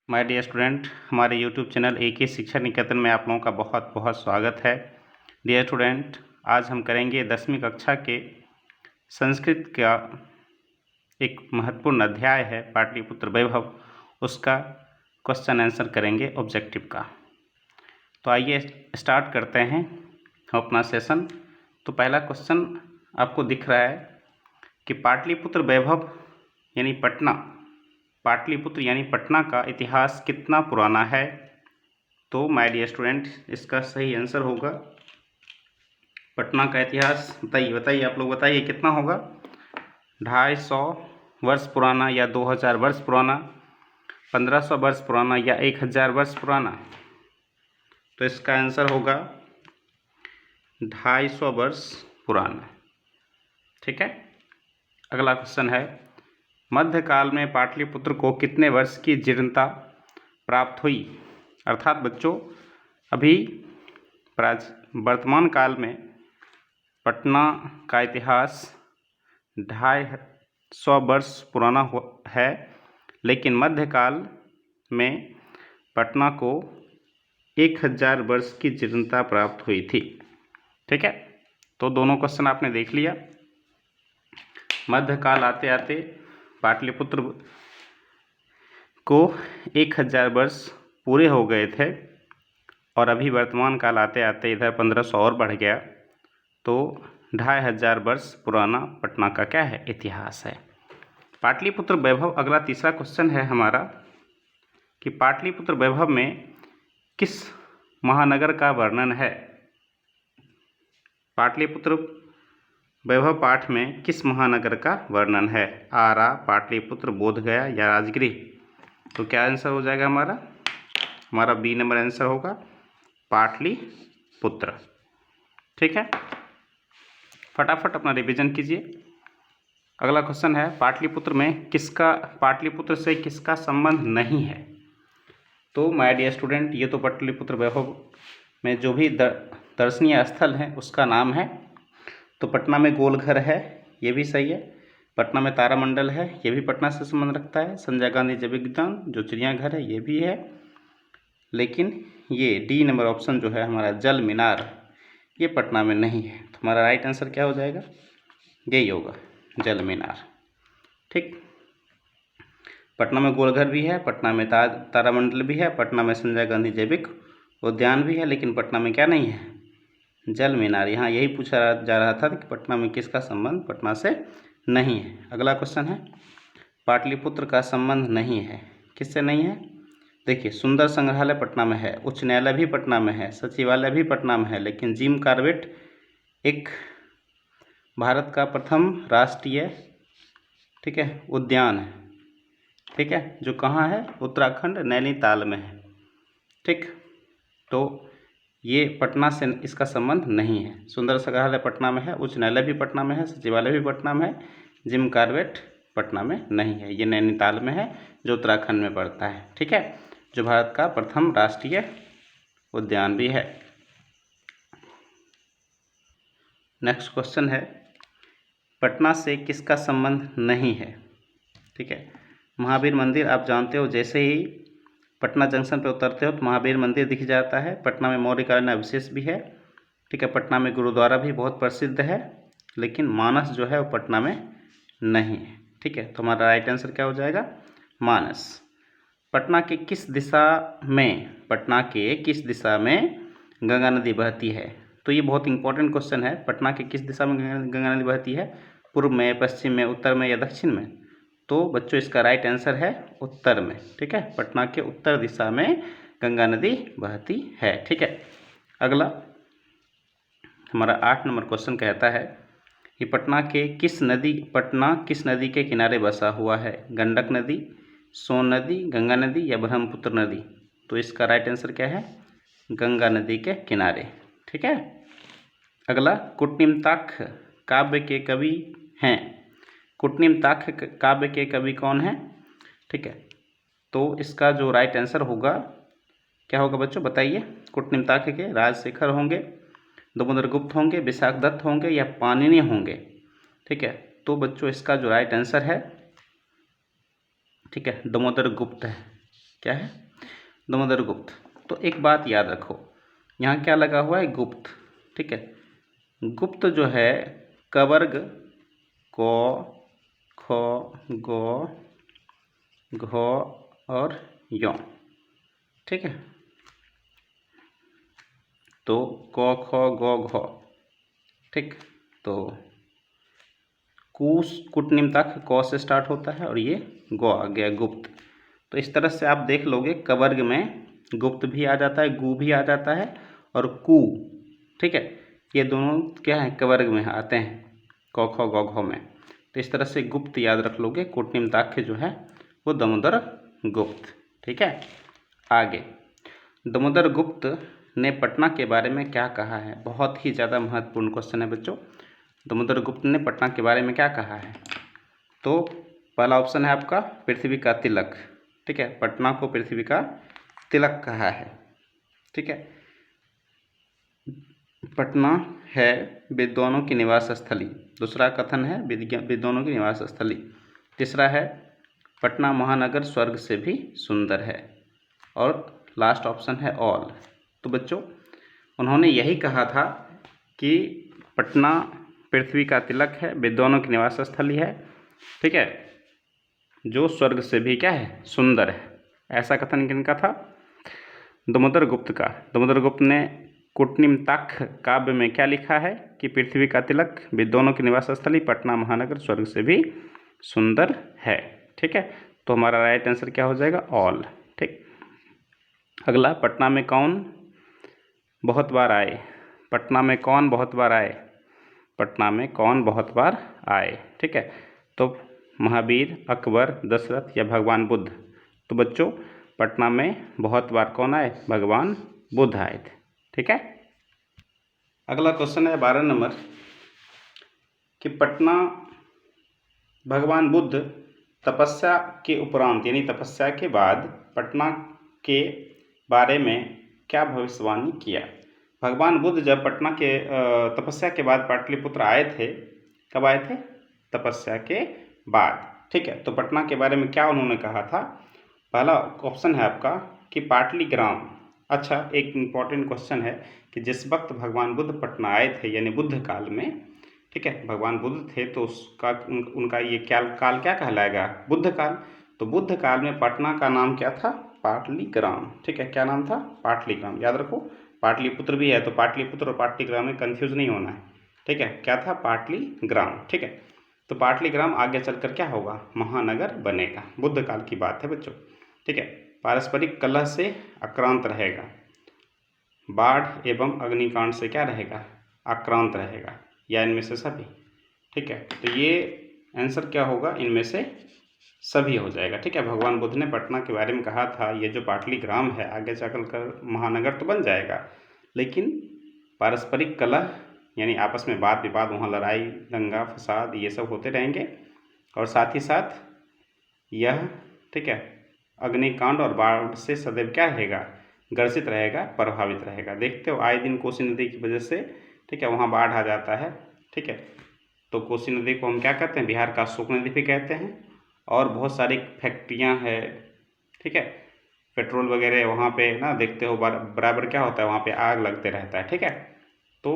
My dear student, हमारे YouTube channel एक शिक्षा निकेतन में आप लोगों का बहुत बहुत स्वागत है। डियर स्टूडेंट, आज हम करेंगे 10वीं कक्षा के संस्कृत का एक महत्वपूर्ण अध्याय है पाटलिपुत्र वैभव, उसका क्वेश्चन आंसर करेंगे ऑब्जेक्टिव का। तो आइए स्टार्ट करते हैं हम अपना सेशन। तो पहला क्वेश्चन आपको दिख रहा है कि पाटलिपुत्र वैभव यानी पटना, पाटलिपुत्र यानी पटना का इतिहास कितना पुराना है। तो माय डियर स्टूडेंट, इसका सही आंसर होगा पटना का इतिहास। बताइए आप लोग बताइए कितना होगा। 250 वर्ष पुराना या 2000 वर्ष पुराना, 1500 वर्ष पुराना या 1000 वर्ष पुराना। तो इसका आंसर होगा 250 वर्ष पुराना। ठीक है। अगला क्वेश्चन है, मध्यकाल में पाटलिपुत्र को कितने वर्ष की जीर्णता प्राप्त हुई। अर्थात बच्चों, अभी वर्तमान काल में पटना का इतिहास 250 वर्ष पुराना है, लेकिन मध्यकाल में पटना को 1000 वर्ष की जीर्णता प्राप्त हुई थी। ठीक है। तो दोनों क्वेश्चन आपने देख लिया। मध्यकाल आते आते पाटलिपुत्र को 1000 वर्ष पूरे हो गए थे और अभी वर्तमान काल आते आते इधर 1500 और बढ़ गया, तो 2500 वर्ष पुराना पटना का क्या है, इतिहास है। पाटलिपुत्र वैभव, अगला तीसरा क्वेश्चन है हमारा कि पाटलिपुत्र वैभव में किस महानगर का वर्णन है। पाटलिपुत्र वैभव पाठ में किस महानगर का वर्णन है। आरा, पाटलिपुत्र, बोधगया या राजगृह। तो क्या आंसर हो जाएगा हमारा बी नंबर आंसर होगा पाटलिपुत्र। ठीक है। फटाफट अपना रिवीजन कीजिए। अगला क्वेश्चन है, पाटलिपुत्र से किसका संबंध नहीं है। तो माय डियर स्टूडेंट, ये तो पाटलिपुत्र वैभव में जो भी दर्शनीय स्थल है उसका नाम है। तो पटना में गोलघर है, ये भी सही है। पटना में तारामंडल है, ये भी पटना से संबंध रखता है। संजय गांधी जैविक उद्यान जो चिड़ियाघर है, ये भी है। लेकिन ये डी नंबर ऑप्शन जो है हमारा जल मीनार, ये पटना में नहीं है। तो हमारा राइट आंसर क्या हो जाएगा, यही होगा जल मीनार। ठीक। पटना में गोलघर भी है, पटना में तारामंडल भी है, पटना में संजय गांधी जैविक उद्यान भी है, लेकिन पटना में क्या नहीं है, जल मीनार। यहाँ यही पूछा जा रहा था कि पटना में किसका संबंध पटना से नहीं है। अगला क्वेश्चन है, पाटलिपुत्र का संबंध नहीं है, किससे नहीं है। देखिए, सुंदर संग्रहालय पटना में है, उच्च न्यायालय भी पटना में है, सचिवालय भी पटना में है, लेकिन जिम कॉर्बेट एक भारत का प्रथम राष्ट्रीय, ठीक है, उद्यान है। ठीक है, जो कहाँ है, उत्तराखंड नैनीताल में है। ठीक। तो ये पटना से इसका संबंध नहीं है। सुंदर संग्रहालय पटना में है, उच्च न्यायालय भी पटना में है, सचिवालय भी पटना में है, जिम कॉर्बेट पटना में नहीं है, ये नैनीताल में है जो उत्तराखंड में पड़ता है। ठीक है, जो भारत का प्रथम राष्ट्रीय उद्यान भी है। नेक्स्ट क्वेश्चन है, पटना से किसका संबंध नहीं है। ठीक है, महावीर मंदिर आप जानते हो, जैसे ही पटना जंक्शन पर उतरते हो तो महावीर मंदिर दिख जाता है। पटना में मौर्यकालीन अवशेष भी है। ठीक है, पटना में गुरुद्वारा भी बहुत प्रसिद्ध है, लेकिन मानस जो है वो पटना में नहीं है। ठीक है, तो हमारा राइट आंसर क्या हो जाएगा, मानस। पटना के किस दिशा में गंगा नदी बहती है। तो ये बहुत इंपॉर्टेंट क्वेश्चन है। पटना के किस दिशा में गंगा नदी बहती है, पूर्व में, पश्चिम में, उत्तर में या दक्षिण में। तो बच्चों, इसका राइट आंसर है उत्तर में। ठीक है, पटना के उत्तर दिशा में गंगा नदी बहती है। ठीक है। अगला हमारा 8 नंबर क्वेश्चन कहता है कि पटना किस नदी के किनारे बसा हुआ है। गंडक नदी, सोन नदी, गंगा नदी या ब्रह्मपुत्र नदी। तो इसका राइट आंसर क्या है, गंगा नदी के किनारे। ठीक है। अगला, कुटनिमताख काव्य के कवि हैं। कुटनिमताख काव्य के कवि कौन हैं। ठीक है, तो इसका जो राइट आंसर होगा क्या होगा बच्चों, बताइए। कुटनिमताख के राजशेखर होंगे, दामोदर गुप्त होंगे, विशाख दत्त होंगे या पाणिनि होंगे। ठीक है, तो बच्चों इसका जो राइट आंसर है, ठीक है, दामोदर गुप्त है। क्या है, दामोदर गुप्त। तो एक बात याद रखो, यहाँ क्या लगा हुआ है, गुप्त, ठीक है। गुप्त जो है क वर्ग क ख ग घ और य, ठीक है। तो क ख ग घ, ठीक। तो कुश कुटनिम्ताक्ष क से स्टार्ट होता है और ये ग आ गया, गुप्त। तो इस तरह से आप देख लोगे, क वर्ग में गुप्त भी आ जाता है, गु भी आ जाता है और कु, ठीक है। ये दोनों क्या है, क वर्ग में आते हैं, क ख ग घ में। तो इस तरह से गुप्त याद रख लोगे, कुटनिम्ताक्ष जो है वो दामोदर गुप्त, ठीक है। आगे, दामोदर गुप्त ने पटना के बारे में क्या कहा है, बहुत ही ज़्यादा महत्वपूर्ण क्वेश्चन है बच्चों। दामोदर गुप्त ने पटना के बारे में क्या कहा है, तो पहला ऑप्शन है आपका पृथ्वी का तिलक, ठीक है। पटना को पृथ्वी का तिलक कहा है, ठीक है। पटना है विद्वानों की निवास स्थली, दूसरा कथन है विद्वानों की निवास स्थली। तीसरा है पटना महानगर स्वर्ग से भी सुंदर है, और लास्ट ऑप्शन है ऑल। तो बच्चों, उन्होंने यही कहा था कि पटना पृथ्वी का तिलक है, विद्वानों की निवास स्थली है, ठीक है, जो स्वर्ग से भी क्या है, सुंदर है। ऐसा कथन किनका था, दामोदर गुप्त का। दामोदर गुप्त ने कुटनिम्ताक्ष काव्य में क्या लिखा है कि पृथ्वी का तिलक, विद्वानों की निवास स्थली, पटना महानगर स्वर्ग से भी सुंदर है, ठीक है। तो हमारा राइट आंसर क्या हो जाएगा, ऑल, ठीक। अगला, पटना में कौन बहुत बार आए, पटना में कौन बहुत बार आए, पटना में कौन बहुत बार आए, ठीक है। तो महावीर, अकबर, दशरथ या भगवान बुद्ध। तो बच्चों, पटना में बहुत बार कौन आए, भगवान बुद्ध आए थे, ठीक है। अगला क्वेश्चन है 12 नंबर कि पटना भगवान बुद्ध तपस्या के उपरांत यानी तपस्या के बाद पटना के बारे में क्या भविष्यवाणी किया। भगवान बुद्ध जब पटना के तपस्या के बाद पाटलिपुत्र आए थे, कब आए थे, तपस्या के बाद, ठीक है। तो पटना के बारे में क्या उन्होंने कहा था, पहला ऑप्शन है आपका कि पाटलिग्राम। अच्छा, एक इम्पॉर्टेंट क्वेश्चन है कि जिस वक्त भगवान बुद्ध पटना आए थे यानी बुद्ध काल में, ठीक है, भगवान बुद्ध थे, तो उसका उनका ये काल क्या कहलाएगा, बुद्ध काल। तो बुद्ध काल में पटना का नाम क्या था, पाटलिग्राम, ठीक है। क्या नाम था, पाटलिग्राम, याद रखो। पाटलिपुत्र भी है, तो पाटलिपुत्र और पाटलिग्राम में कंफ्यूज नहीं होना है, ठीक है। क्या था, पाटलिग्राम, ठीक है। तो पाटलिग्राम आगे चलकर क्या होगा, महानगर बनेगा, बुद्ध काल की बात है बच्चों, ठीक है। पारस्परिक कलह से आक्रांत रहेगा, बाढ़ एवं अग्निकांड से क्या रहेगा, आक्रांत रहेगा, या इनमें से सभी, ठीक है। तो ये आंसर क्या होगा, इनमें से सभी हो जाएगा, ठीक है। भगवान बुद्ध ने पटना के बारे में कहा था, ये जो पाटलिग्राम है आगे चल कर महानगर तो बन जाएगा, लेकिन पारस्परिक कलह यानी आपस में वाद विवाद, वहाँ लड़ाई दंगा फसाद ये सब होते रहेंगे, और साथ ही साथ यह, ठीक है, अग्निकांड और बाढ़ से सदैव क्या रहेगा, ग्रसित रहेगा, प्रभावित रहेगा। देखते हो आए दिन कोसी नदी की वजह से, ठीक है, वहाँ बाढ़ आ जाता है, ठीक है। तो कोसी नदी को हम क्या कहते हैं, बिहार का अशोक नदी भी कहते हैं, और बहुत सारी फैक्ट्रियाँ हैं, ठीक है, पेट्रोल वगैरह वहाँ पे ना, देखते हो बराबर क्या होता है, वहाँ पे आग लगते रहता है, ठीक है। तो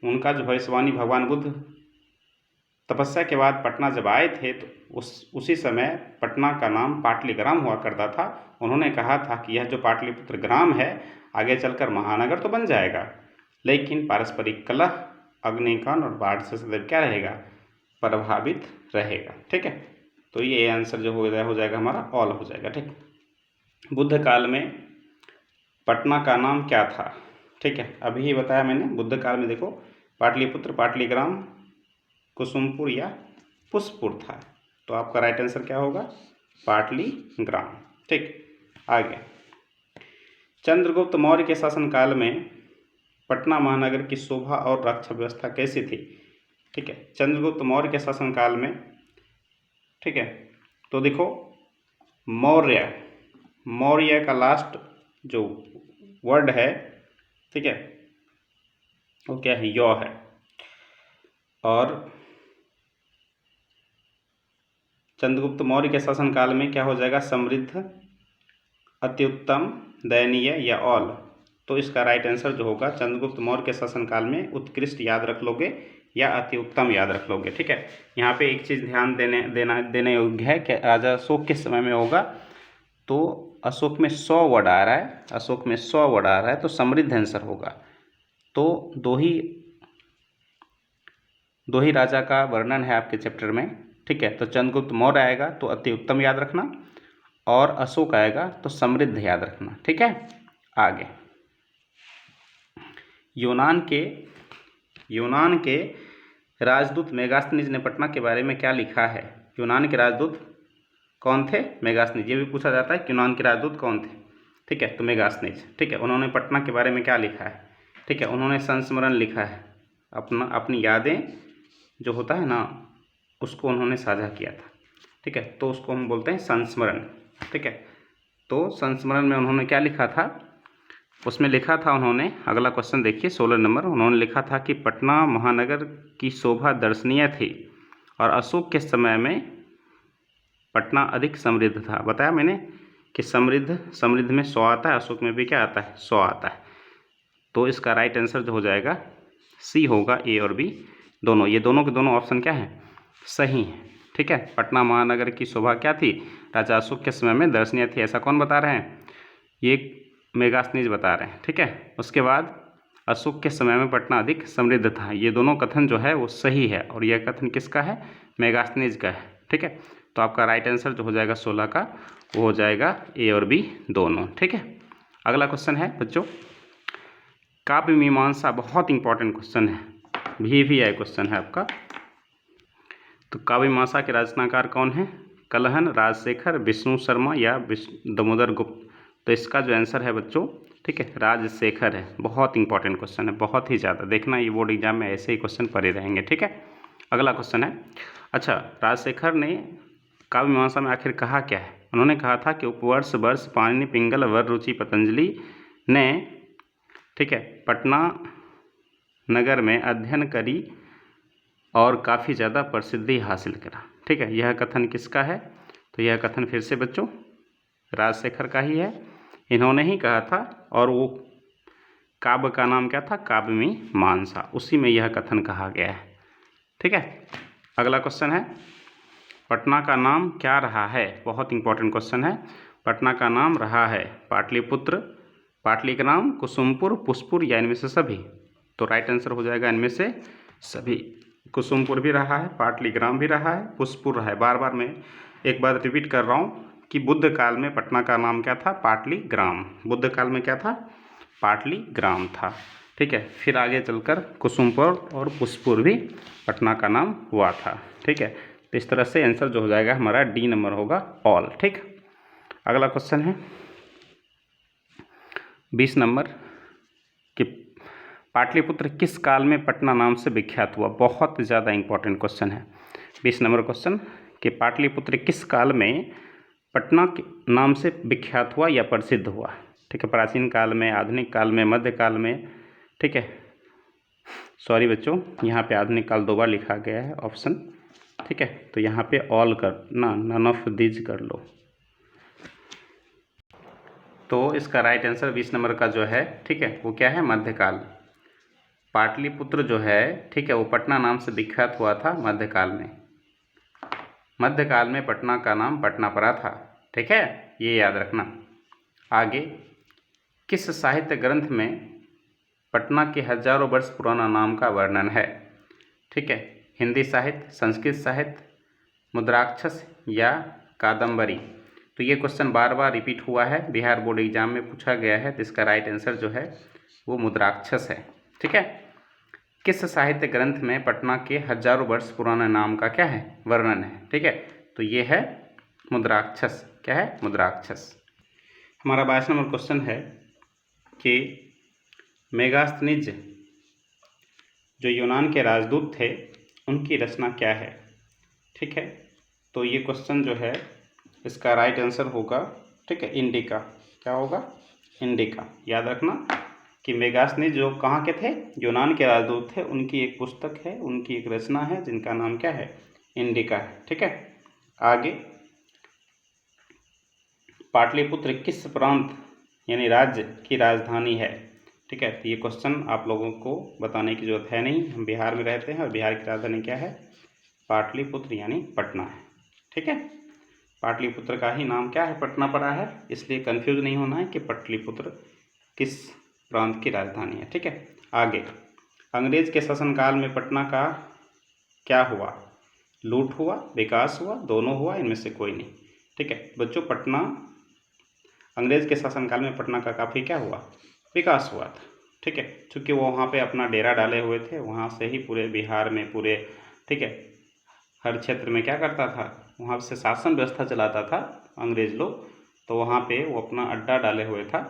उनका जो भविष्यवाणी, भगवान बुद्ध तपस्या के बाद पटना जब आए थे तो उसी समय पटना का नाम पाटलिग्राम हुआ करता था। उन्होंने कहा था कि यह जो पाटलिपुत्र ग्राम है आगे चलकर महानगर तो बन जाएगा, लेकिन पारस्परिक कलह, अग्निकांड और बाढ़ से सदैव क्या रहेगा, प्रभावित रहेगा, ठीक है। तो ये आंसर जो हो जाएगा हमारा ऑल हो जाएगा, ठीक। बुद्ध काल में पटना का नाम क्या था, ठीक है, अभी ही बताया मैंने। बुद्ध काल में देखो, पाटलिपुत्र, पाटलिग्राम, कुसुमपुर या पुष्पपुर था। तो आपका राइट आंसर क्या होगा, पाटलिग्राम, ठीक। आगे, चंद्रगुप्त मौर्य के शासनकाल में पटना महानगर की शोभा और रक्षा व्यवस्था कैसी थी, ठीक है। चंद्रगुप्त मौर्य के शासनकाल में, ठीक है, तो देखो मौर्य, मौर्य का लास्ट जो वर्ड है, ठीक है, वो क्या है, यौ है, और चंद्रगुप्त मौर्य के शासनकाल में क्या हो जाएगा, समृद्ध अत्युत्तम, दयनीय या ऑल। तो इसका राइट आंसर जो होगा चंद्रगुप्त मौर्य के शासनकाल में उत्कृष्ट याद रख लोगे या अति उत्तम याद रख लोगे। ठीक है, यहाँ पे एक चीज़ ध्यान देने योग्य है कि राजा अशोक के समय में होगा, तो अशोक में 100 वर्ड आ रहा है, अशोक में 100 वर्ड आ रहा है, तो समृद्ध आंसर होगा। तो दो ही राजा का वर्णन है आपके चैप्टर में। ठीक है, तो चंद्रगुप्त मौर्य आएगा तो अति उत्तम याद रखना, और अशोक आएगा तो समृद्ध याद रखना। ठीक है, आगे यूनान के राजदूत मेगास्थनीज ने पटना के बारे में क्या लिखा है? यूनान के राजदूत कौन थे? मेगास्थनीज। ये भी पूछा जाता है कि यूनान के राजदूत कौन थे। ठीक है, तो मेगास्थनीज। ठीक है, उन्होंने पटना के बारे में क्या लिखा है? ठीक है, उन्होंने संस्मरण लिखा है, अपनी यादें जो होता है ना, उसको उन्होंने साझा किया था। ठीक है, तो उसको हम बोलते हैं संस्मरण। ठीक है, तो संस्मरण में उन्होंने क्या लिखा था? उसमें लिखा था उन्होंने, अगला क्वेश्चन देखिए 16 नंबर, उन्होंने लिखा था कि पटना महानगर की शोभा दर्शनीय थी और अशोक के समय में पटना अधिक समृद्ध था। बताया मैंने कि समृद्ध में 100 आता है, अशोक में भी क्या आता है? 100 आता है। तो इसका राइट आंसर जो हो जाएगा सी होगा, ए और बी दोनों। ये दोनों के दोनों ऑप्शन क्या हैं? सही हैं। ठीक है, पटना महानगर की शोभा क्या थी? राजा अशोक के समय में दर्शनीय थी। ऐसा कौन बता रहे हैं? ये मेगास्थनीज बता रहे हैं। ठीक है, उसके बाद अशोक के समय में पटना अधिक समृद्ध था। ये दोनों कथन जो है वो सही है, और यह कथन किसका है? मेगास्थनीज का है। ठीक है, तो आपका राइट आंसर जो हो जाएगा 16 का, वो हो जाएगा ए और बी दोनों। ठीक है, अगला क्वेश्चन है बच्चों, काव्य मीमांसा। बहुत इंपॉर्टेंट क्वेश्चन है, VVI क्वेश्चन है आपका। तो काव्य मीमांसा के रचनाकार कौन है? कलहन, राजशेखर, विष्णु शर्मा या दामोदर गुप्त। तो इसका जो आंसर है बच्चों, ठीक है, राजशेखर है। बहुत इंपॉर्टेंट क्वेश्चन है, बहुत ही ज़्यादा देखना, ये बोर्ड एग्जाम में ऐसे ही क्वेश्चन पड़े रहेंगे। ठीक है, अगला क्वेश्चन है, अच्छा, राजशेखर ने काव्य मीमांसा में आखिर कहा क्या है? उन्होंने कहा था कि उपवर्ष, वर्ष, पाणिनि, पिंगल, वर, रुचि, पतंजलि ने, ठीक है, पटना नगर में अध्ययन करी और काफ़ी ज़्यादा प्रसिद्धि हासिल करा। ठीक है, यह कथन किसका है? तो यह कथन फिर से बच्चों राजशेखर का ही है, इन्होंने ही कहा था। और वो काव्य का नाम क्या था? काव्य मीमांसा, उसी में यह कथन कहा गया है। ठीक है, अगला क्वेश्चन है, पटना का नाम क्या रहा है? बहुत इंपॉर्टेंट क्वेश्चन है। पटना का नाम रहा है पाटलिपुत्र, पाटलिग्राम, कुसुमपुर, पुष्पुर या इनमें से सभी। तो राइट आंसर हो जाएगा इनमें से सभी। कुसुमपुर भी रहा है, पाटलिग्राम भी रहा है, पुष्पुर रहा है। बार बार मैं एक बार रिपीट कर रहा हूँ कि बुद्ध काल में पटना का नाम क्या था? पाटलिग्राम। बुद्ध काल में क्या था? पाटलिग्राम था। ठीक है, फिर आगे चलकर कुसुमपुर और पुष्पुर भी पटना का नाम हुआ था। ठीक है, तो इस तरह से आंसर जो हो जाएगा हमारा डी नंबर होगा, ऑल। ठीक, अगला क्वेश्चन है 20 नंबर कि पाटलिपुत्र किस काल में पटना नाम से विख्यात हुआ? बहुत ज़्यादा इंपॉर्टेंट क्वेश्चन है 20 नंबर क्वेश्चन कि पाटलिपुत्र किस काल में पटना के नाम से विख्यात हुआ या प्रसिद्ध हुआ? ठीक है, प्राचीन काल में, आधुनिक काल में, मध्यकाल में। ठीक है, सॉरी बच्चों, यहाँ पे आधुनिक काल 2 बार लिखा गया है ऑप्शन। ठीक है, तो यहाँ पे ऑल कर ना, नन ऑफ दीज कर लो। तो इसका राइट आंसर 20 नंबर का जो है, ठीक है, वो क्या है? मध्यकाल। पाटलिपुत्र जो है, ठीक है, वो पटना नाम से विख्यात हुआ था मध्यकाल में। मध्यकाल में पटना का नाम पटना पड़ा था। ठीक है, ये याद रखना। आगे, किस साहित्य ग्रंथ में पटना के हजारों वर्ष पुराना नाम का वर्णन है? ठीक है, हिंदी साहित्य, संस्कृत साहित्य, मुद्राक्षस या कादम्बरी। तो ये क्वेश्चन बार बार रिपीट हुआ है, बिहार बोर्ड एग्जाम में पूछा गया है। तो इसका राइट आंसर जो है वो मुद्राक्षस है। ठीक है, किस साहित्य ग्रंथ में पटना के हजारों वर्ष पुराना नाम का क्या है? वर्णन है। ठीक है, तो ये है मुद्राक्षस। क्या है? मुद्राक्षस। हमारा 22 नंबर क्वेश्चन है कि मेगास्थनीज जो यूनान के राजदूत थे, उनकी रचना क्या है? ठीक है, तो ये क्वेश्चन जो है इसका राइट आंसर होगा, ठीक है, इंडिका। क्या होगा? इंडिका। याद रखना कि मेगास्थनीज जो कहाँ के थे? यूनान के राजदूत थे। उनकी एक पुस्तक है, उनकी एक रचना है जिनका नाम क्या है? इंडिका है। ठीक है, आगे पाटलिपुत्र किस प्रांत यानी राज्य की राजधानी है? ठीक है, तो ये क्वेश्चन आप लोगों को बताने की जरूरत है नहीं। हम बिहार में रहते हैं और बिहार की राजधानी क्या है? पाटलिपुत्र यानी पटना है। ठीक है, पाटलिपुत्र का ही नाम क्या है? पटना पड़ा है, इसलिए कंफ्यूज नहीं होना है कि पाटलिपुत्र किस प्रांत की राजधानी है। ठीक है, आगे अंग्रेज के शासनकाल में पटना का क्या हुआ? लूट हुआ, विकास हुआ, दोनों हुआ, इनमें से कोई नहीं। ठीक है बच्चों, पटना अंग्रेज के शासनकाल में पटना का काफ़ी क्या हुआ? विकास हुआ था। ठीक है, चूँकि वो वहाँ पे अपना डेरा डाले हुए थे, वहाँ से ही पूरे बिहार में पूरे ठीक है हर क्षेत्र में क्या करता था, वहाँ से शासन व्यवस्था चलाता था अंग्रेज लोग। तो वहाँ पे वो अपना अड्डा डाले हुए था।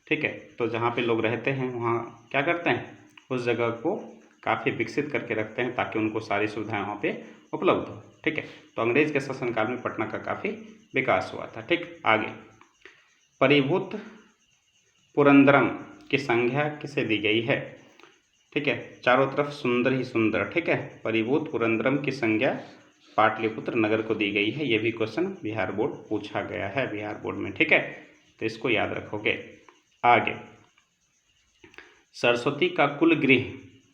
ठीक है, तो जहाँ पे लोग रहते हैं वहाँ क्या करते हैं, उस जगह को काफ़ी विकसित करके रखते हैं ताकि उनको सारी सुविधाएं वहाँ पे उपलब्ध हो। ठीक है, तो अंग्रेज के शासनकाल में पटना का काफ़ी विकास हुआ था। ठीक, आगे परिभूत पुरंदरम की संज्ञा किसे दी गई है? ठीक है, चारों तरफ सुंदर ही सुंदर। ठीक है, परिभूत पुरंदरम की संज्ञा पाटलिपुत्र नगर को दी गई है। ये भी क्वेश्चन बिहार बोर्ड पूछा गया है बिहार बोर्ड में। ठीक है, तो इसको याद रखोगे। आगे सरस्वती का कुल गृह,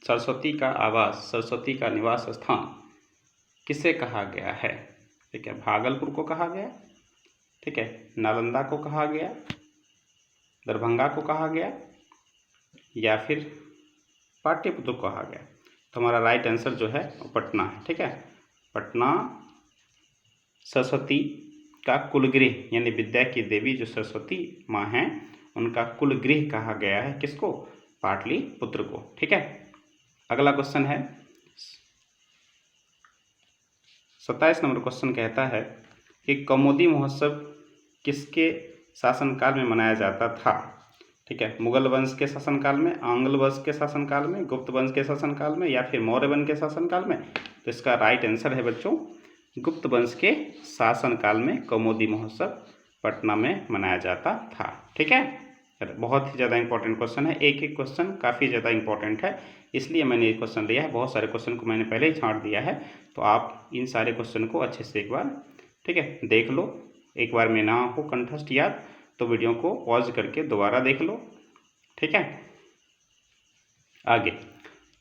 सरस्वती का आवास, सरस्वती का निवास स्थान किसे कहा गया है? ठीक है, भागलपुर को कहा गया, ठीक है, नालंदा को कहा गया, दरभंगा को कहा गया, या फिर पाटलिपुत्र को कहा गया। तो हमारा राइट आंसर जो है वो पटना है। ठीक है, पटना सरस्वती का कुलगृह यानी विद्या की देवी जो सरस्वती माँ हैं उनका कुलगृह कहा गया है। किसको? पाटलिपुत्र को। ठीक है, अगला क्वेश्चन है 27 नंबर क्वेश्चन कहता है कि कौमुदी महोत्सव किसके शासनकाल में मनाया जाता था? ठीक है, मुगल वंश के शासनकाल में, आंग्ल वंश के शासनकाल में, गुप्त वंश के शासनकाल में, या फिर मौर्य वंश के शासनकाल में? तो इसका राइट आंसर है बच्चों गुप्त वंश के शासनकाल में कौमुदी महोत्सव पटना में मनाया जाता था। ठीक है, बहुत ही ज़्यादा इंपॉर्टेंट क्वेश्चन है, एक एक क्वेश्चन काफ़ी ज़्यादा इंपॉर्टेंट है, इसलिए मैंने ये क्वेश्चन लिया है। बहुत सारे क्वेश्चन को मैंने पहले ही छांट दिया है, तो आप इन सारे क्वेश्चन को अच्छे से एक बार ठीक है देख लो। एक बार में ना हो कंठस्थ याद तो वीडियो को पॉज करके दोबारा देख लो। ठीक है, आगे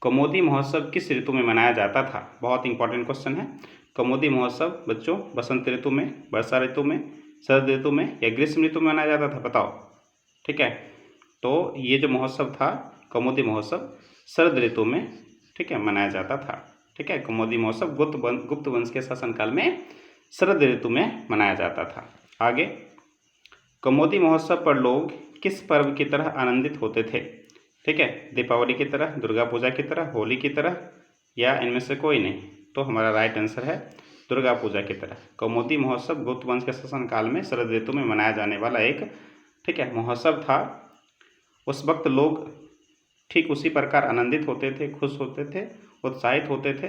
कौमुदी महोत्सव किस ऋतु में मनाया जाता था? बहुत इंपॉर्टेंट क्वेश्चन है। कौमुदी महोत्सव बच्चों बसंत ऋतु में, वर्षा ऋतु में, शरद ऋतु में या ग्रीष्म ऋतु में मनाया जाता था? बताओ। ठीक है, तो ये जो महोत्सव था कौमुदी महोत्सव शरद ऋतु में ठीक है मनाया जाता था। ठीक है, कौमुदी महोत्सव गुप्त वंश के शासनकाल में शरद ऋतु में मनाया जाता था। आगे कौमुदी महोत्सव पर लोग किस पर्व की तरह आनंदित होते थे? ठीक है, दीपावली की तरह, दुर्गा पूजा की तरह, होली की तरह, या इनमें से कोई नहीं? तो हमारा राइट आंसर है दुर्गा पूजा की तरह। कौमुदी महोत्सव गुप्त वंश के शासनकाल में शरद ऋतु में मनाया जाने वाला एक ठीक है महोत्सव था। उस वक्त लोग ठीक उसी प्रकार आनंदित होते थे, खुश होते थे, उत्साहित होते थे,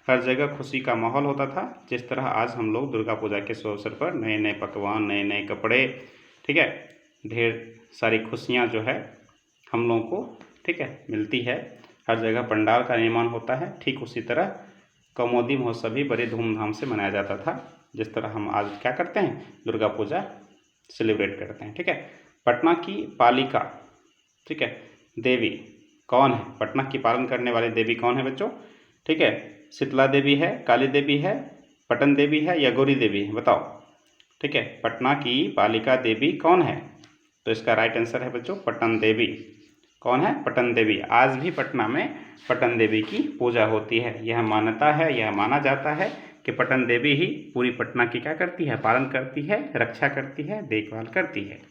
हर जगह खुशी का माहौल होता था। जिस तरह आज हम लोग दुर्गा पूजा के शुभ अवसर पर नए नए पकवान, नए नए कपड़े, ठीक है, ढेर सारी खुशियाँ जो है हम लोगों को ठीक है मिलती है, हर जगह पंडाल का निर्माण होता है, ठीक उसी तरह कौमुदी महोत्सव भी बड़े धूमधाम से मनाया जाता था। जिस तरह हम आज क्या करते हैं, दुर्गा पूजा सेलिब्रेट करते हैं। ठीक है, पटना की पालिका ठीक है देवी कौन है? पटना की पालन करने वाली देवी कौन है बच्चों? ठीक है, शीतला देवी है, काली देवी है, पटन देवी है, या गौरी देवी है? बताओ। ठीक है, पटना की पालिका देवी कौन है? तो इसका राइट आंसर है बच्चों पटन देवी। कौन है? पटन देवी। आज भी पटना में पटन देवी की पूजा होती है। यह मान्यता है, यह माना जाता है कि पटन देवी ही पूरी पटना की क्या करती है, पालन करती है, रक्षा करती है, देखभाल करती है।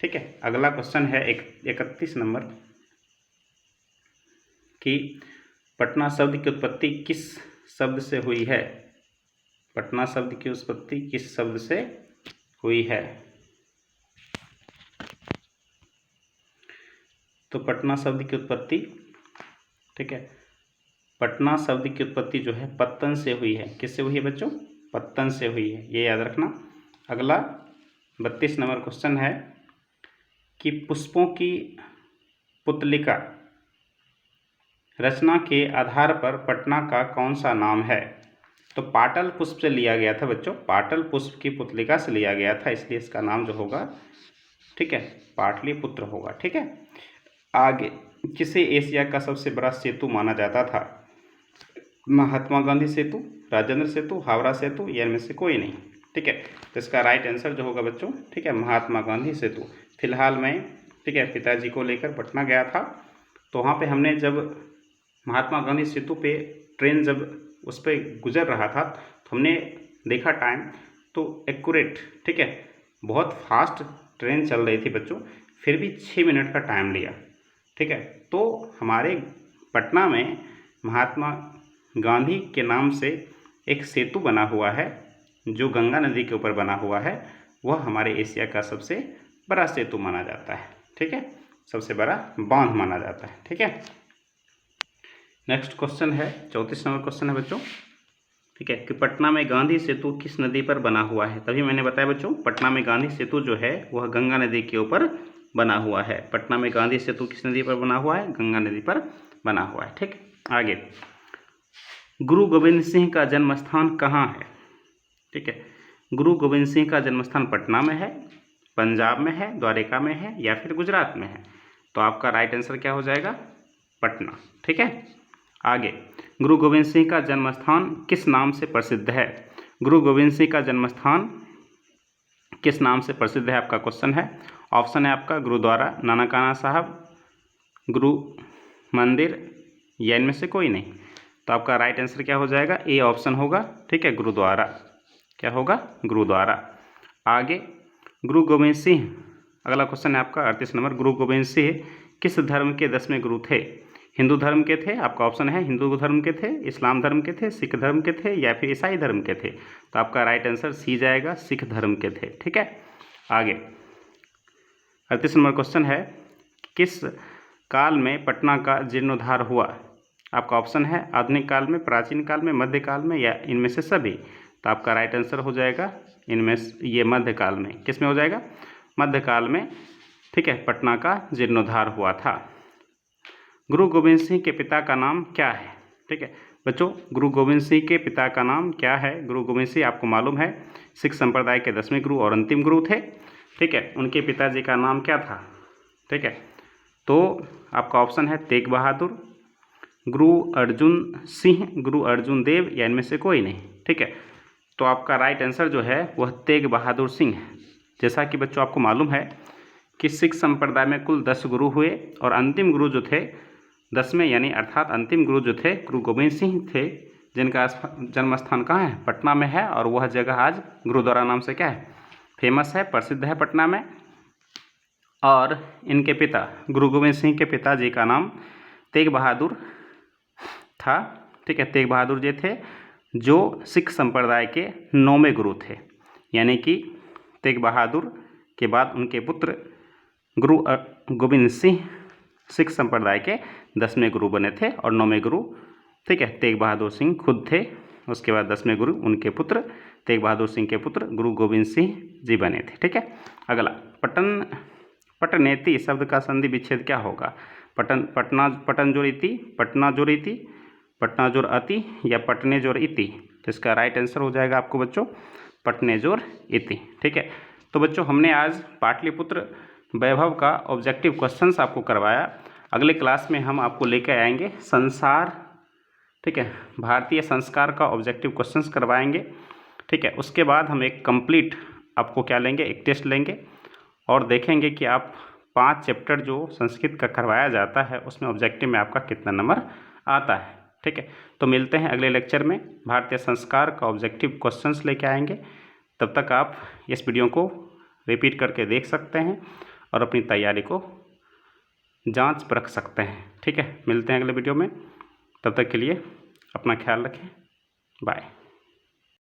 ठीक है, अगला क्वेश्चन है 31 नंबर कि पटना शब्द की उत्पत्ति किस शब्द से हुई है? पटना शब्द की उत्पत्ति किस शब्द से हुई है? तो पटना शब्द की उत्पत्ति ठीक है, पटना शब्द की उत्पत्ति जो है पत्तन से हुई है। किससे हुई है बच्चों? पत्तन से हुई है, ये याद रखना। अगला 32 नंबर क्वेश्चन है कि पुष्पों की पुतलिका रचना के आधार पर पटना का कौन सा नाम है? तो पाटल पुष्प से लिया गया था बच्चों, पाटल पुष्प की पुतलिका से लिया गया था, इसलिए इसका नाम जो होगा, ठीक है, पाटलिपुत्र होगा। ठीक है, आगे, किसे एशिया का सबसे बड़ा सेतु माना जाता था? महात्मा गांधी सेतु, राजेंद्र सेतु, हावड़ा सेतु, या इनमें से कोई नहीं। ठीक है, तो इसका राइट आंसर जो होगा बच्चों, ठीक है, महात्मा गांधी सेतु। फिलहाल मैं, ठीक है, पिताजी को लेकर पटना गया था, तो वहाँ पे हमने जब महात्मा गांधी सेतु पे ट्रेन जब उस पर गुजर रहा था, तो हमने देखा टाइम तो एक्यूरेट, ठीक है, बहुत फास्ट ट्रेन चल रही थी बच्चों, फिर भी 6 मिनट का टाइम लिया। ठीक है, तो हमारे पटना में महात्मा गांधी के नाम से एक सेतु बना हुआ है, जो गंगा नदी के ऊपर बना हुआ है, वह हमारे एशिया का सबसे बड़ा सेतु माना जाता है। ठीक है, सबसे बड़ा बांध माना जाता है। ठीक है, नेक्स्ट क्वेश्चन है, 34 नंबर क्वेश्चन है बच्चों। ठीक है, कि पटना में गांधी सेतु किस नदी पर बना हुआ है? तभी मैंने बताया बच्चों, पटना में गांधी सेतु जो है वह गंगा नदी के ऊपर बना हुआ है। पटना में गांधी सेतु किस नदी पर बना हुआ है? गंगा नदी पर बना हुआ है। ठीक, आगे, गुरु गोविंद सिंह का जन्म स्थान कहाँ है? ठीक है, गुरु गोविंद सिंह का जन्म स्थान पटना में है, पंजाब में है, द्वारिका में है, या फिर गुजरात में है? तो आपका राइट आंसर क्या हो जाएगा? पटना। ठीक है, आगे, गुरु गोविंद सिंह का जन्म स्थान किस नाम से प्रसिद्ध है? गुरु गोविंद सिंह का जन्म स्थान किस नाम से प्रसिद्ध है, आपका क्वेश्चन है। ऑप्शन है आपका गुरुद्वारा, नानकाना साहब, गुरु मंदिर, या इनमें से कोई नहीं। तो आपका राइट आंसर क्या हो जाएगा? ए ऑप्शन होगा। ठीक है, गुरुद्वारा। क्या होगा? गुरुद्वारा। आगे, गुरु गोविंद सिंह, अगला क्वेश्चन है आपका 38 नंबर, गुरु गोविंद सिंह किस धर्म के 10वें गुरु थे? हिंदू धर्म के थे, आपका ऑप्शन है हिंदू धर्म के थे, इस्लाम धर्म के थे, सिख धर्म के थे, या फिर ईसाई धर्म के थे? तो आपका राइट आंसर सी जाएगा, सिख धर्म के थे। ठीक है, आगे 38 नंबर क्वेश्चन है, किस काल में पटना का जीर्णोद्धार हुआ? आपका ऑप्शन है आधुनिक काल में, प्राचीन काल में, मध्यकाल में, या इनमें से सभी? तो आपका राइट आंसर हो जाएगा इनमें, ये मध्यकाल में। किस में हो जाएगा? मध्यकाल में। ठीक है, पटना का जीर्णोद्धार हुआ था। गुरु गोविंद सिंह के पिता का नाम क्या है? ठीक है बच्चों, गुरु गोविंद सिंह के पिता का नाम क्या है? गुरु गोविंद सिंह आपको मालूम है सिख संप्रदाय के 10वें गुरु और अंतिम गुरु थे। ठीक है, उनके पिताजी का नाम क्या था? ठीक है, तो आपका ऑप्शन है तेग बहादुर, गुरु अर्जुन सिंह, गुरु अर्जुन देव, या इनमें से कोई नहीं। ठीक है, तो आपका राइट आंसर जो है वह तेग बहादुर सिंह है। जैसा कि बच्चों आपको मालूम है कि सिख संप्रदाय में कुल 10 गुरु हुए, और अंतिम गुरु जो थे 10वें, यानी अर्थात अंतिम गुरु जो थे गुरु गोविंद सिंह थे, जिनका जन्म स्थान कहाँ है? पटना में है, और वह जगह आज गुरुद्वारा नाम से क्या है? फेमस है, प्रसिद्ध है पटना में। और इनके पिता गुरु गोविंद सिंह के पिताजी का नाम तेग बहादुर था। ठीक है, तेग बहादुर जी थे जो सिख संप्रदाय के 9वें गुरु थे, यानी कि तेग बहादुर के बाद उनके पुत्र गुरु गोविंद सिंह सिख संप्रदाय के 10वें गुरु बने थे, और 9वें गुरु, ठीक है, तेग बहादुर सिंह खुद थे। उसके बाद 10वें गुरु उनके पुत्र तेग बहादुर सिंह के पुत्र गुरु गोविंद सिंह जी बने थे। ठीक है, अगला, पटनेती शब्द का संधि विच्छेद क्या होगा? पटन जोड़ इति, पटना जोड़ इति, पटना जोड़ अति, या पटने जोड़ इति? तो इसका राइट आंसर हो जाएगा आपको बच्चों पटने जोड़ इति। ठीक है, तो बच्चों हमने आज पाटलिपुत्र वैभव का ऑब्जेक्टिव क्वेश्चंस आपको करवाया। अगले क्लास में हम आपको लेकर आएंगे संसार, ठीक है, भारतीय संस्कार का ऑब्जेक्टिव क्वेश्चंस करवाएंगे। ठीक है, उसके बाद हम एक कंप्लीट आपको क्या लेंगे, एक टेस्ट लेंगे, और देखेंगे कि आप 5 चैप्टर जो संस्कृत का करवाया जाता है उसमें ऑब्जेक्टिव में आपका कितना नंबर आता है। ठीक है, तो मिलते हैं अगले लेक्चर में, भारतीय संस्कार का ऑब्जेक्टिव क्वेश्चंस लेके आएंगे। तब तक आप इस वीडियो को रिपीट करके देख सकते हैं और अपनी तैयारी को जांच परख सकते हैं। ठीक है, मिलते हैं अगले वीडियो में, तब तक के लिए अपना ख्याल रखें, बाय।